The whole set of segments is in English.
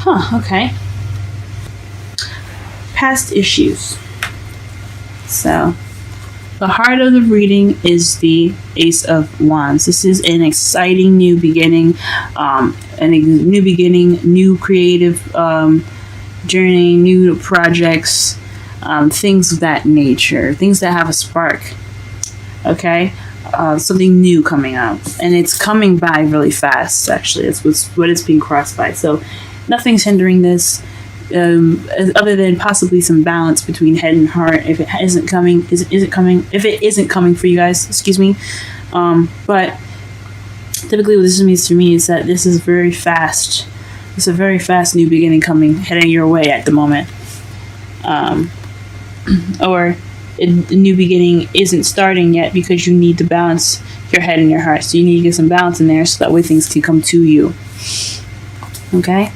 Okay. Past issues. So, the heart of the reading is the Ace of Wands. This is an exciting new beginning, new creative journey, new projects, things of that nature, things that have a spark. Okay, something new coming out, and it's coming by really fast. Actually, it's what it's being crossed by. So, nothing's hindering this. Other than possibly some balance between head and heart, if it isn't coming, if it isn't coming for you guys, excuse me. But typically what this means to me is that this is very fast. It's a very fast new beginning heading your way at the moment. Or a new beginning isn't starting yet because you need to balance your head and your heart. So you need to get some balance in there so that way things can come to you. Okay?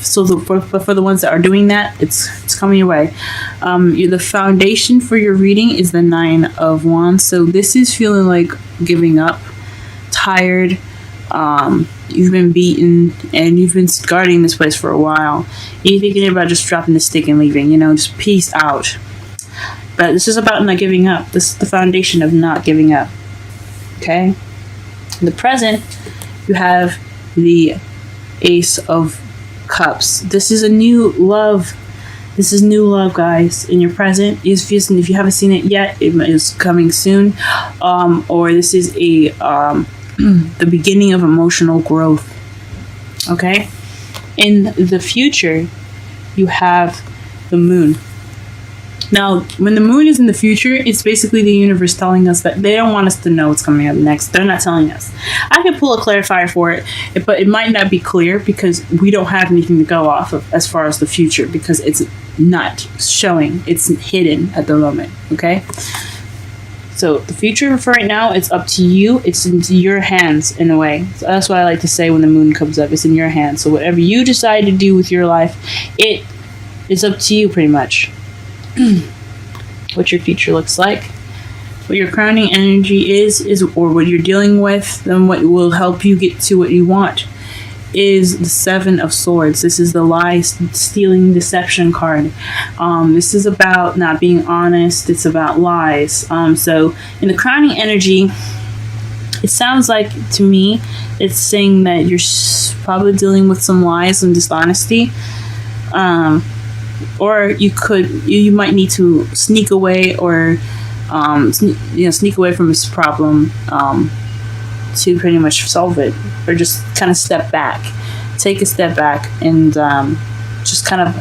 So for the ones that are doing that, it's coming your way. The foundation for your reading is the 9 of Wands. So this is feeling like giving up, tired. You've been beaten and you've been guarding this place for a while. You're thinking about just dropping the stick and leaving. Just peace out. But this is about not giving up. This is the foundation of not giving up. Okay. In the present, you have the Ace of Cups. This is a new love. This is new love, guys. In your present, if you haven't seen it yet, it is coming soon. Or this is the beginning of emotional growth. Okay. In the future, you have the Moon. Now, when the Moon is in the future, it's basically the universe telling us that they don't want us to know what's coming up next. They're not telling us. I can pull a clarifier for it, but it might not be clear because we don't have anything to go off of as far as the future because it's not showing. It's hidden at the moment, okay? So the future for right now, it's up to you. It's into your hands in a way. So that's what I like to say when the Moon comes up. It's in your hands. So whatever you decide to do with your life, it is up to you pretty much. What your future looks like, what your crowning energy is or what you're dealing with, then what will help you get to what you want is the 7 of Swords. This is the lie, stealing, deception card. This is about not being honest. It's about lies. So in the crowning energy, it sounds like to me it's saying that you're probably dealing with some lies and dishonesty. Or you might need to sneak away or sneak away from this problem to pretty much solve it, or just kind of take a step back and just kind of,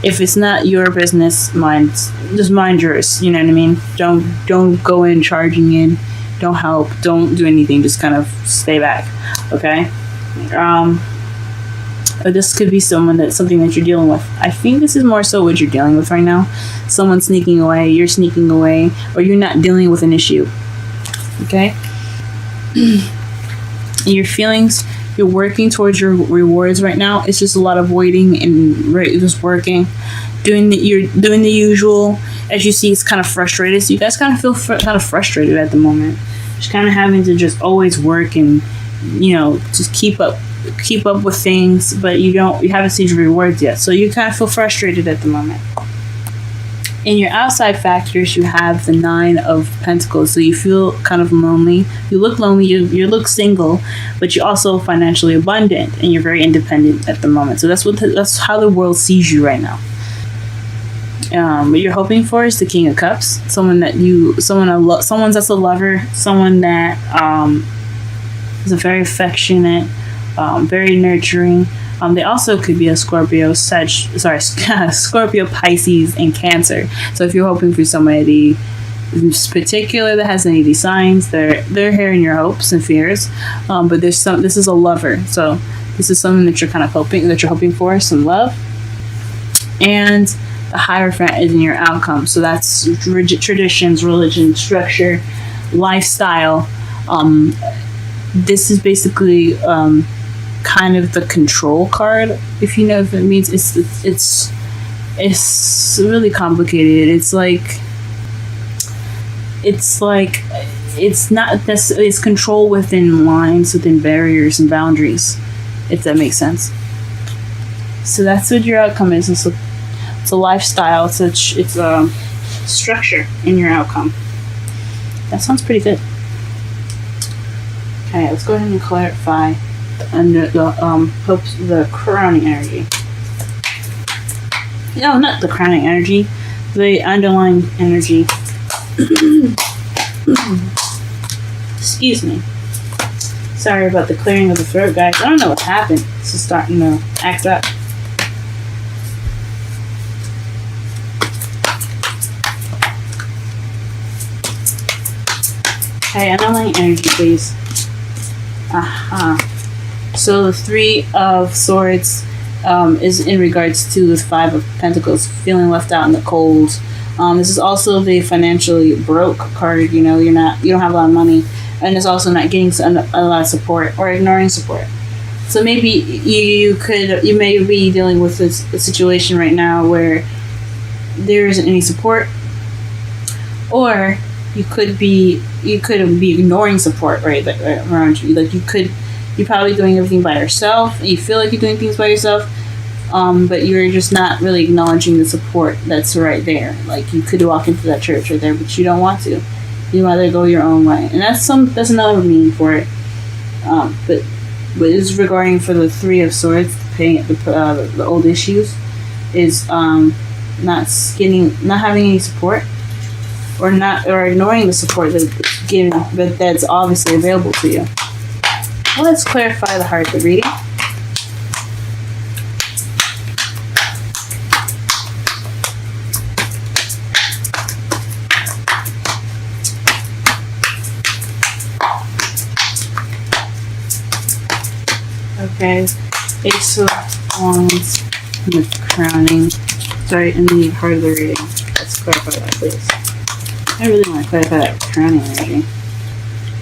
if it's not your business, just mind yours. You know what I mean? Don't go in charging in. Don't help. Don't do anything. Just kind of stay back. Okay. Or this could be something that you're dealing with. I think this is more so what you're dealing with right now. Someone sneaking away, you're sneaking away, or you're not dealing with an issue. Okay? Your feelings, you're working towards your rewards right now. It's just a lot of waiting and just working. You're doing the usual. As you see, it's kind of frustrated. So you guys kind of feel kind of frustrated at the moment. Just kind of having to just always work and, just keep up with things, but you haven't seen your rewards yet, so you kind of feel frustrated at the moment. In your outside factors, you have the 9 of Pentacles, so you feel kind of lonely. You look lonely, you look single, but you're also financially abundant and you're very independent at the moment. So that's how the world sees you right now. What you're hoping for is the King of Cups, someone that's a lover, someone that is a very affectionate, very nurturing. They also could be a Scorpio, Scorpio, Pisces, and Cancer. So if you're hoping for somebody in particular that has any of these signs, they're hearing your hopes and fears. But this is a lover, so this is something that you're kind of hoping for, some love. And the Hierophant is in your outcome, so that's rigid traditions, religion, structure, lifestyle. This is basically kind of the control card, if you know if it means. It's really complicated. It's not necessarily, it's control within lines, within barriers and boundaries, if that makes sense. So that's what your outcome is. It's a lifestyle. It's a structure in your outcome. That sounds pretty good. Okay, let's go ahead and clarify under the crowning energy. No, not the crowning energy. The underlying energy. Excuse me. Sorry about the clearing of the throat, guys. I don't know what happened. It's just starting to act up. Okay, underlying energy, please. So the Three of Swords is in regards to the Five of Pentacles, feeling left out in the cold. This is also the financially broke card. You know, you don't have a lot of money, and it's also not getting a lot of support or ignoring support. So maybe you may be dealing with a situation right now where there isn't any support, or you could be ignoring support right around you. Like you're probably doing everything by yourself. You feel like you're doing things by yourself, but you're just not really acknowledging the support that's right there. Like you could walk into that church right there, but you don't want to. You rather go your own way, and that's another meaning for it. But is regarding for the Three of Swords, the old issues, is not having any support, or ignoring the support that's obviously available to you. Well, let's clarify the heart of the reading. Okay, Ace of Wands and the crowning. Sorry, in the heart of the reading. Let's clarify that, please. I really want to clarify that crowning energy.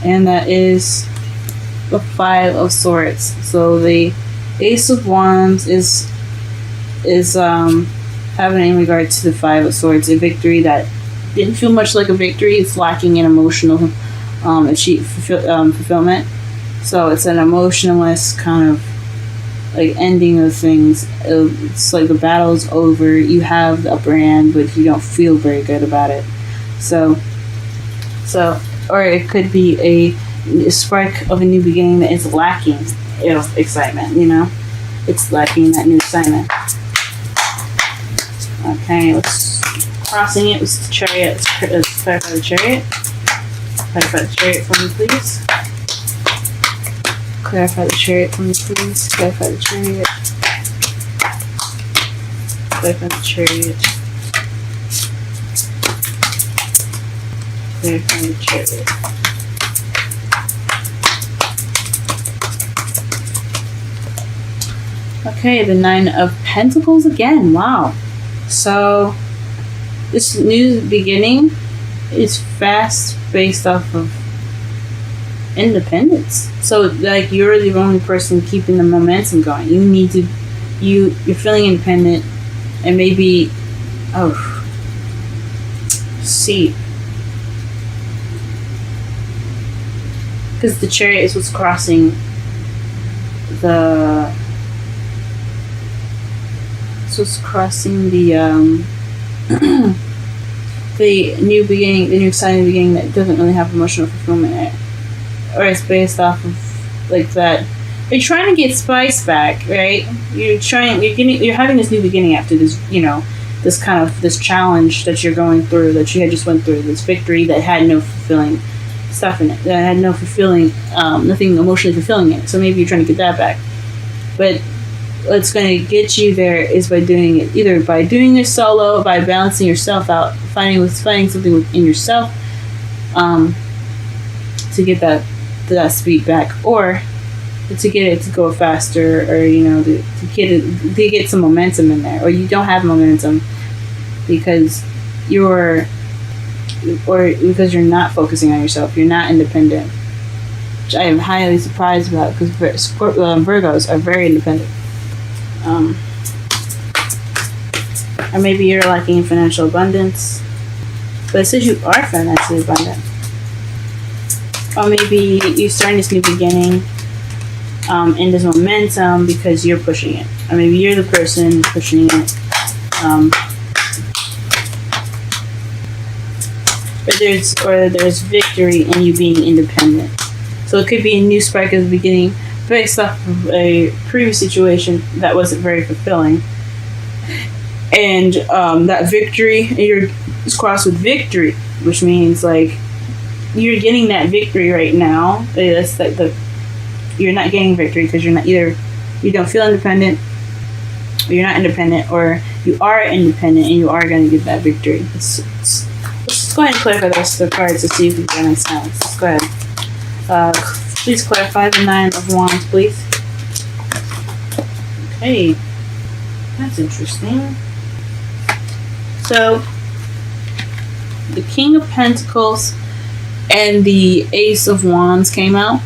And that is the Five of Swords. So the Ace of Wands is having in regard to the Five of Swords a victory that didn't feel much like a victory. It's lacking in emotional fulfillment. So it's an emotionless kind of like ending of things. It's like the battle's over. You have the upper hand, but you don't feel very good about it. So, or it could be a spark of a new beginning that is lacking excitement. You know, it's lacking that new excitement. Okay, let's crossing it with the Chariot. Let's clarify the Chariot. Clarify the Chariot for me, please. Clarify the Chariot for me, please. Clarify the Chariot. Clarify the Chariot. Clarify the Chariot. Okay, the Nine of Pentacles again. Wow. So, this new beginning is fast based off of independence. So like you're the only person keeping the momentum going. You're feeling independent, and maybe see, because the Chariot is what's crossing the the new beginning, the new exciting beginning that doesn't really have emotional fulfillment in it. Or it's based off of like that. You're trying to get spice back, right? You're having this new beginning after this, this challenge that you're going through, that you had just went through, this victory that had no fulfilling stuff in it, that had no fulfilling, nothing emotionally fulfilling in it. So maybe you're trying to get that back. But what's going to get you there is by doing it, either by doing it solo, by balancing yourself out, finding something within yourself, to get that speed back, or to get it to go faster, or to get some momentum in there. Or you don't have momentum because you're not focusing on yourself. You're not independent, which I am highly surprised about, because Virgos are very independent. Or maybe you're lacking in financial abundance, but it says you are financially abundant. Or maybe you're starting this new beginning And there's momentum because you're pushing it. Or maybe you're the person pushing it. Or there's victory in you being independent. So it could be a new spark at the beginning based off of a previous situation that wasn't very fulfilling. And that victory, it's crossed with victory, which means like you're getting that victory right now. That's like you're not getting victory because you're not either, you don't feel independent, or you're not independent, or you are independent and you are going to get that victory. Let's go ahead and clarify the rest of the cards to see if we get any sense. Let's go ahead. Please clarify the Nine of Wands, please. Okay, that's interesting. So, the King of Pentacles and the Ace of Wands came out.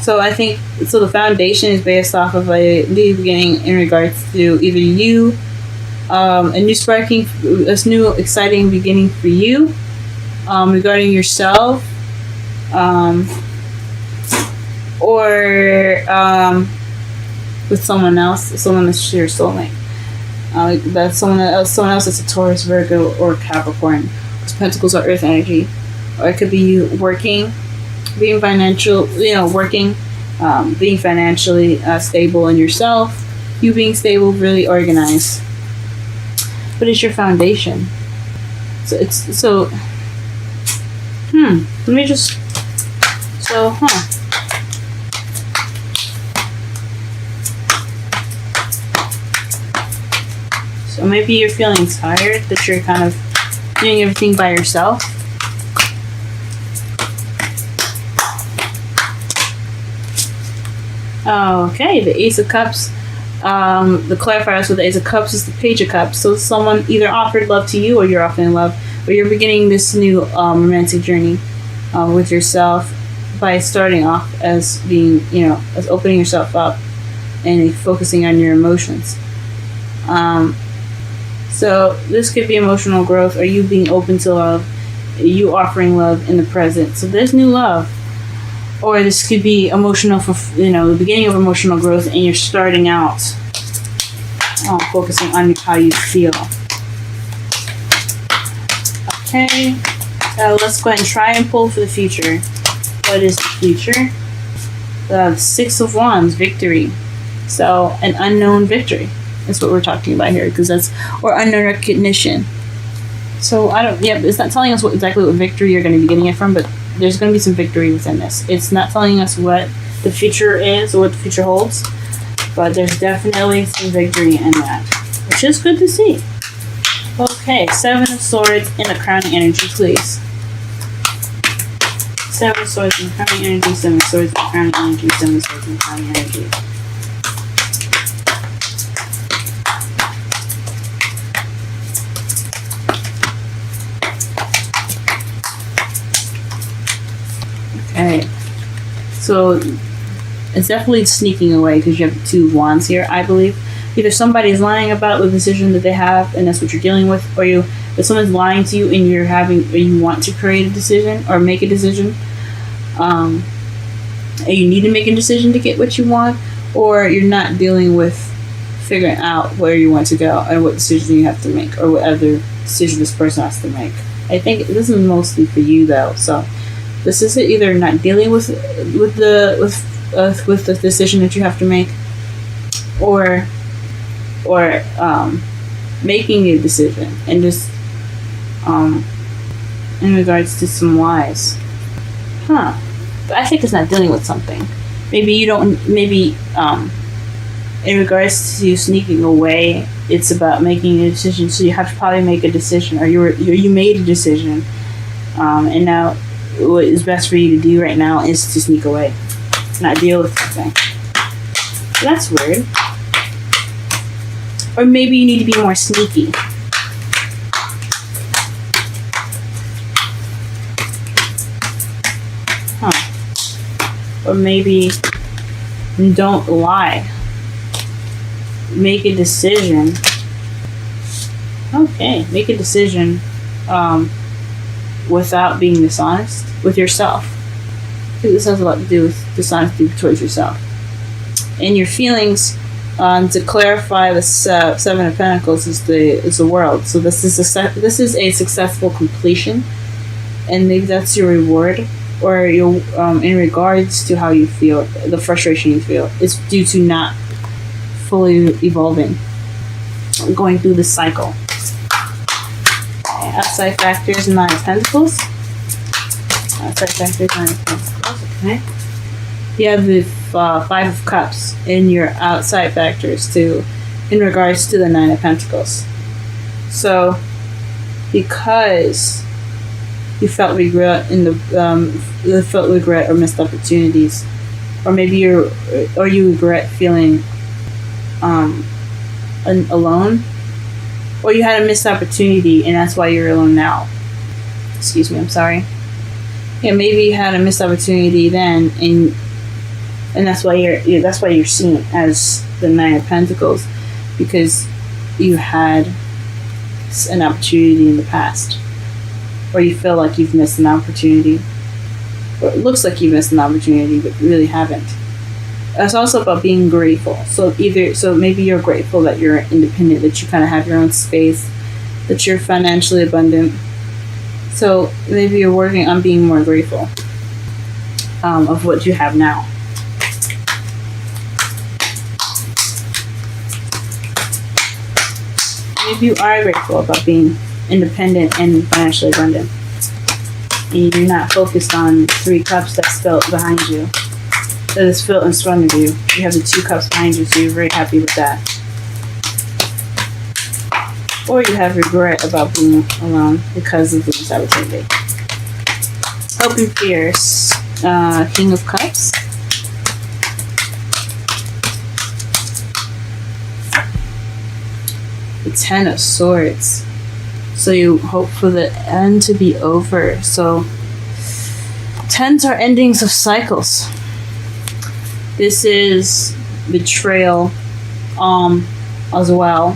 So I think, so the foundation is based off of a new beginning in regards to either you, a new exciting beginning for you, regarding yourself, or with someone else, someone that's your soulmate. That's someone else that's a Taurus, Virgo, or Capricorn. Because Pentacles are Earth energy. Or it could be you working, being financial, working, being financially stable in yourself, you being stable, really organized. But it's your foundation. So maybe you're feeling tired that you're kind of doing everything by yourself. Okay, the Ace of Cups. The clarifiers with the Ace of Cups is the Page of Cups. So someone either offered love to you, or you're offering love, or you're beginning this new romantic journey with yourself by starting off as being, as opening yourself up and focusing on your emotions. So this could be emotional growth, or you being open to love, you offering love in the present. So there's new love. Or this could be emotional for, the beginning of emotional growth, and you're starting out focusing on how you feel. Okay, let's go ahead and try and pull for the future. What is the future? The Six of Wands, victory. So, an unknown victory. That's what we're talking about here, because or unknown recognition. So, it's not telling us exactly what victory you're going to be getting it from, but there's going to be some victory within this. It's not telling us what the future is or what the future holds, but there's definitely some victory in that, which is good to see. Okay, Seven of Swords in the crowning energy, please. Seven of Swords in the crowning energy, Seven of Swords in the crowning energy, Seven of Swords in the crowning energy. Okay, so it's definitely sneaking away because you have two wands here, I believe. Either somebody's lying about the decision that they have, and that's what you're dealing with, or if someone's lying to you and you want to create a decision or make a decision, and you need to make a decision to get what you want, or you're not dealing with figuring out where you want to go and what decision you have to make, or what other decision this person has to make. I think this is mostly for you though, so. This is either not dealing with the decision that you have to make, or making a decision, and just in regards to some lies. But I think it's not dealing with something. Maybe in regards to sneaking away, it's about making a decision. So you have to probably make a decision, or you made a decision, and now. What is best for you to do right now is to sneak away, not deal with something. So that's weird. Or maybe you need to be more sneaky. Or maybe don't lie. Make a decision. Okay, make a decision. Without being dishonest with yourself. I think this has a lot to do with dishonesty towards yourself. And your feelings, to clarify, the Seven of Pentacles is the world. So this is a successful completion, and maybe that's your reward, or your in regards to how you feel, the frustration you feel is due to not fully evolving, going through this cycle. Okay, outside factors, Nine of Pentacles. Outside factors, Nine of Pentacles. Okay. You have the Five of Cups in your outside factors too, in regards to the Nine of Pentacles. So, because you felt regret in felt regret or missed opportunities, or maybe you regret feeling alone, or you had a missed opportunity and that's why you're alone now. Excuse me, I'm sorry. Yeah, maybe you had a missed opportunity then, and that's why you're seen as the Nine of Pentacles, because you had an opportunity in the past, or you feel like you've missed an opportunity, or it looks like you missed an opportunity but you really haven't. It's also about being grateful. So maybe you're grateful that you're independent, that you kind of have your own space, that you're financially abundant. So maybe you're working on being more grateful of what you have now. Maybe you are grateful about being independent and financially abundant. And you're not focused on Three Cups that's felt behind you, that is felt in front of you. You have the Two Cups behind you, so you're very happy with that. Or you have regret about being alone because of this opportunity. Hope and fears, King of Cups. The Ten of Swords. So you hope for the end to be over. So tens are endings of cycles. This is betrayal as well.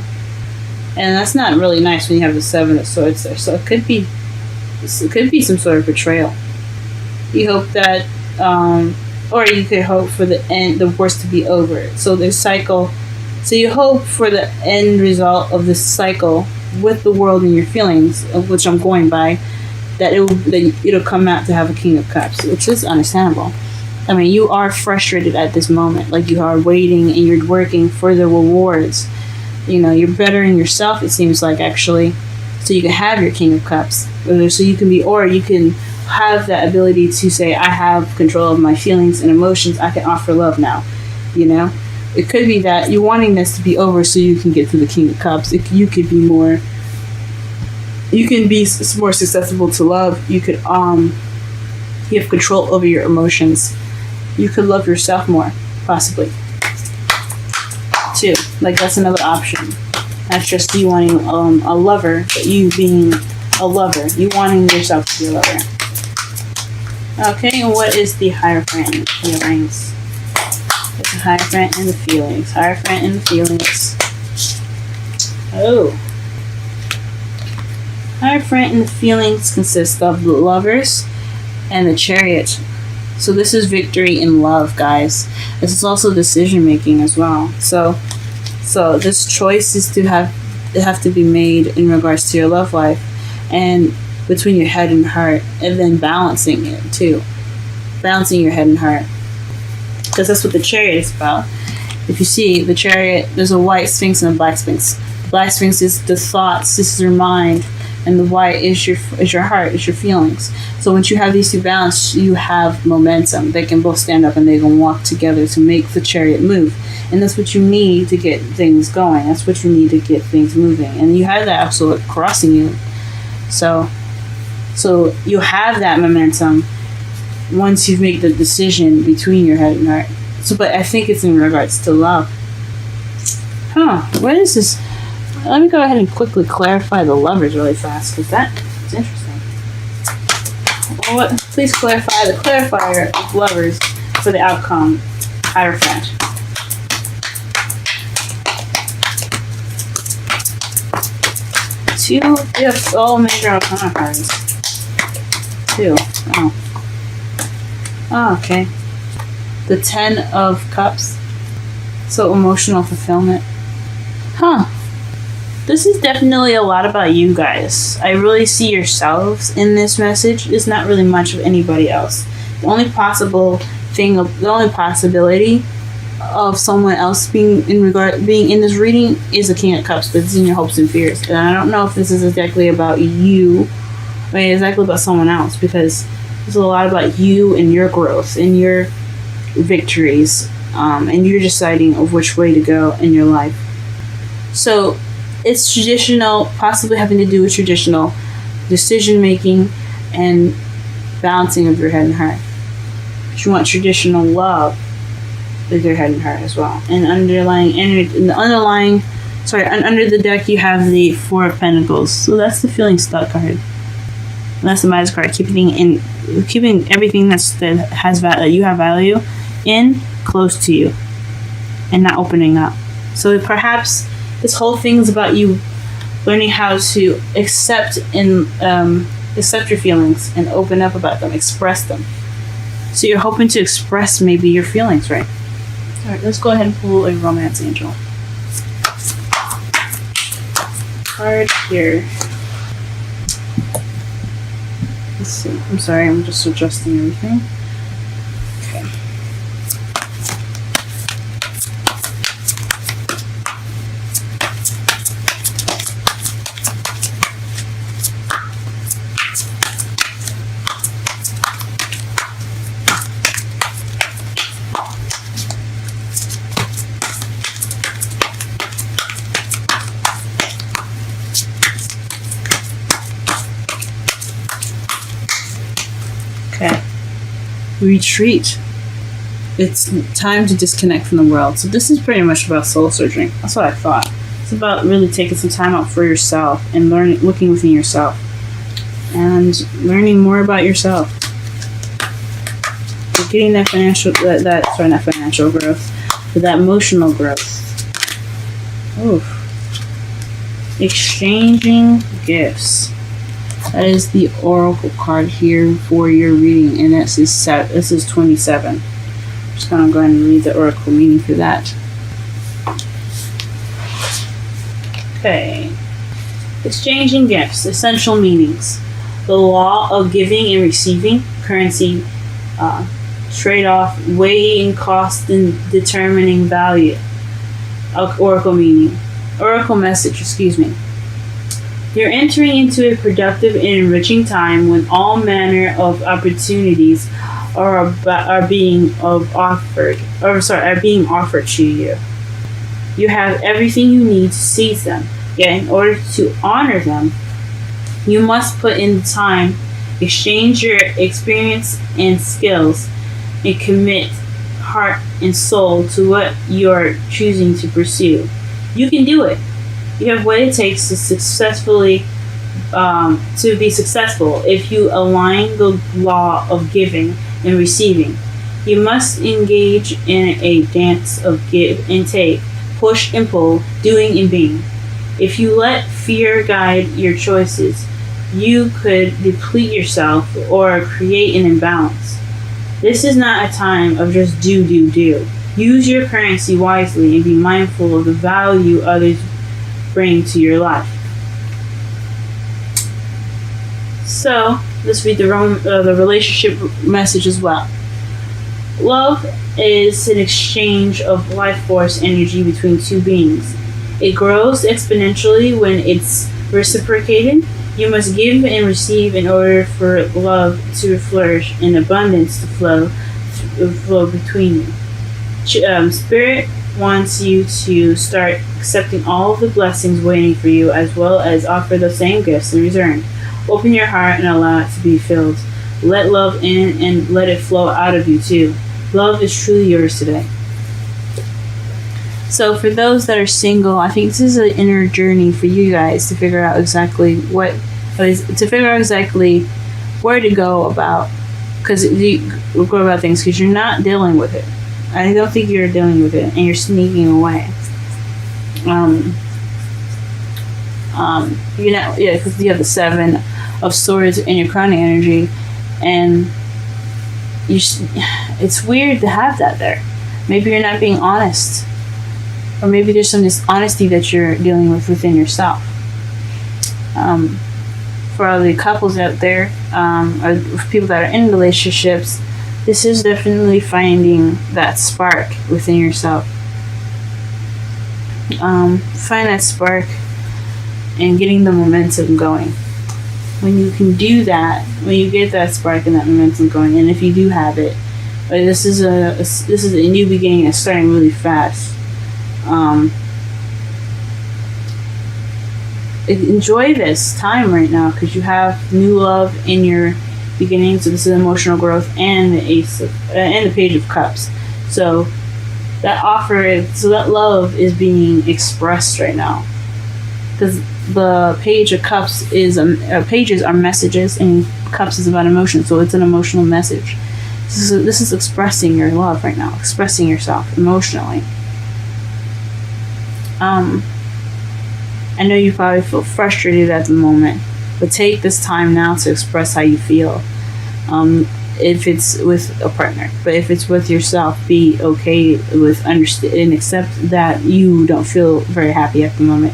And that's not really nice when you have the Seven of Swords there. So it could be some sort of betrayal. You hope that or you could hope for the worst to be over. So there's cycle. So you hope for the end result of this cycle with the world and your feelings, of which I'm going by, that it'll come out to have a King of Cups, which is understandable. I mean, you are frustrated at this moment, like you are waiting and you're working for the rewards. You know, you're bettering yourself, it seems like, actually, so you can have your King of Cups, so you can have that ability to say, I have control of my feelings and emotions, I can offer love now, you know. It could be that you're wanting this to be over so you can get to the King of Cups. You can be more susceptible to love. You have control over your emotions. You could love yourself more, possibly. Too, like that's another option. That's just you wanting a lover, but you being a lover. You wanting yourself to be a lover. Okay, and what is the Hierophant feelings? The Hierophant and the feelings. Hierophant and the feelings. Oh. Hierophant and the feelings consist of the Lovers and the Chariot. So this is victory in love, guys. This is also decision making as well. So this choice is to have to be made in regards to your love life, and between your head and heart, and then balancing it too. Balancing your head and heart. Because that's what the Chariot is about. If you see the Chariot, there's a white Sphinx and a black Sphinx. The black Sphinx is the thoughts, this is your mind, and the white is your heart, is your feelings. So once you have these two balanced, you have momentum. They can both stand up and they can walk together to make the Chariot move. And that's what you need to get things going. That's what you need to get things moving. And you have that absolute crossing you. So you have that momentum once you've made the decision between your head and heart. So, but I think it's in regards to love. What is this? Let me go ahead and quickly clarify the Lovers really fast, because that is interesting. Well, please clarify the clarifier of Lovers for the outcome. Hierophant. Two. Yes, all major arcana cards. Two. Oh. Oh, okay. The Ten of Cups. So emotional fulfillment. Huh. This is definitely a lot about you guys. I really see yourselves in this message. It's not really much of anybody else. The only possibility of someone else being in this reading is the King of Cups, but it's in your hopes and fears. And I don't know if this is exactly about you, but exactly about someone else, because it's a lot about you and your growth and your victories, and you're deciding of which way to go in your life. So it's traditional, possibly having to do with traditional decision making and balancing of your head and heart. You want traditional love with your head and heart as well. And under the deck you have the Four of Pentacles. So that's the feeling stuck card. And that's the Midas card, keeping everything that you have value in close to you and not opening up. So perhaps this whole thing is about you learning how to accept your feelings and open up about them, express them. So you're hoping to express maybe your feelings, right? All right, let's go ahead and pull a romance angel card here. Let's see. I'm sorry, I'm just adjusting everything. Okay. Okay. Retreat. It's time to disconnect from the world. So this is pretty much about soul searching. That's what I thought. It's about really taking some time out for yourself and looking within yourself and learning more about yourself. You're getting that not financial growth, but that emotional growth. Oof. Exchanging gifts. That is the Oracle card here for your reading, and this is 27. I'm just going to go ahead and read the Oracle meaning for that. Okay. Exchanging gifts, essential meanings. The law of giving and receiving, currency, trade-off, weighing cost and determining value. Oracle meaning. Oracle message, excuse me. You're entering into a productive and enriching time when all manner of opportunities are being offered to you. You have everything you need to seize them. Yet in order to honor them, you must put in the time, exchange your experience and skills, and commit heart and soul to what you're choosing to pursue. You can do it. You have what it takes to be successful if you align the law of giving and receiving. You must engage in a dance of give and take, push and pull, doing and being. If you let fear guide your choices, you could deplete yourself or create an imbalance. This is not a time of just do. Use your currency wisely and be mindful of the value others bring to your life. So let's read the relationship message as well. Love is an exchange of life force energy between two beings. It grows exponentially when it's reciprocated. You must give and receive in order for love to flourish and abundance to flow between you. Spirit wants you to start accepting all of the blessings waiting for you, as well as offer the same gifts in return. Open your heart and allow it to be filled. Let love in and let it flow out of you too. Love is truly yours today. So for those that are single, I think this is an inner journey for you guys to figure out exactly where to go about things, because you're not dealing with it. I don't think you're dealing with it, and you're sneaking away. Because you have the Seven of Swords in your crowning energy, and it's weird to have that there. Maybe you're not being honest or maybe there's some dishonesty that you're dealing with within yourself. For all the couples out there, or people that are in relationships, this is definitely finding that spark within yourself. Find that spark and getting the momentum going. When you can do that, when you get that spark and that momentum going, and if you do have it, this is a new beginning that's starting really fast. Enjoy this time right now because you have new love in your beginning. So this is emotional growth and the Page of Cups. So that that love is being expressed right now. Because the Page of Cups is pages are messages, and Cups is about emotion, so it's an emotional message. This is expressing your love right now, expressing yourself emotionally. I know you probably feel frustrated at the moment, but take this time now to express how you feel. If it's with a partner, but if it's with yourself, be okay with and accept that you don't feel very happy at the moment.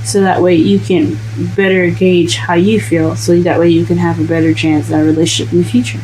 So that way you can better gauge how you feel, so that way you can have a better chance at a relationship in the future.